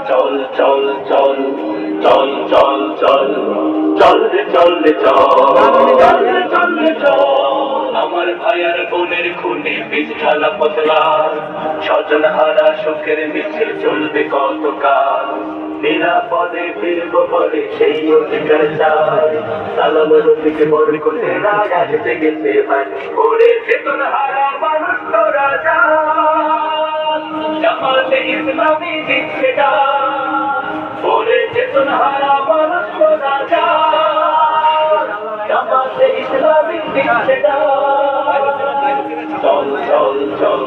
চল চল চল চল চল চল চল রে চল রে চল চল রে চল আমার ভাইয়ার বোনের খুনে বীজ ঢালা পতলা স্বজন হারা সুখের মিছিল চলবে কতকাল নিরাপদে ফিরব পরে সেই অধিকার চাই সালাম রফিকে বড় করে রাজা হেঁটে গেছে ভাই ওরে চেতন হারা মানুষ তো রাজা জামাতে ইসলামী দিচ্ছে ডাক ওরে চেতন হারা মানুষ তো রাজা জামাতে ইসলামী দিচ্ছে ডাক চল চল চল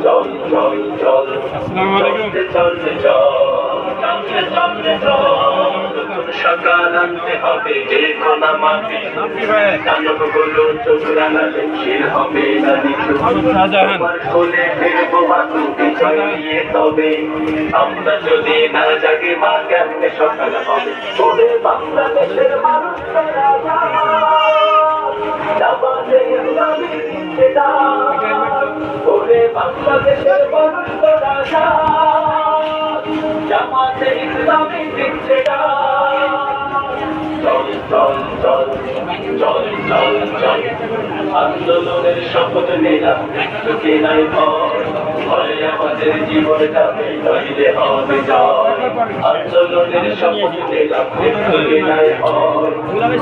চল চল চল চল সকাল আনতে হবে যে কোনা মাটি কানগুলো চোখ রাঙালে শির হবে না নিচু কোলে ফিরবো বাতু বিজয় নিয়ে তবে আমরা যদি না জাগে মা কেমনে সকাল হবে ওরে বাংলাদেশের মানুষ জামাতে ইসলামী দিচ্ছে ডাক ওরে বাংলাদেশের মানুষ রাজা জামাতে ইসলামী দিচ্ছে চল চল চল চল চল চল আন্দোলনের শপথ নিলাম মৃত্যুকে নাই ভয় আমাদের জীবন যাবে নইলে হবে জয় আন্দোলনের শপথ নিলাম মৃত্যুকে নাই ভয়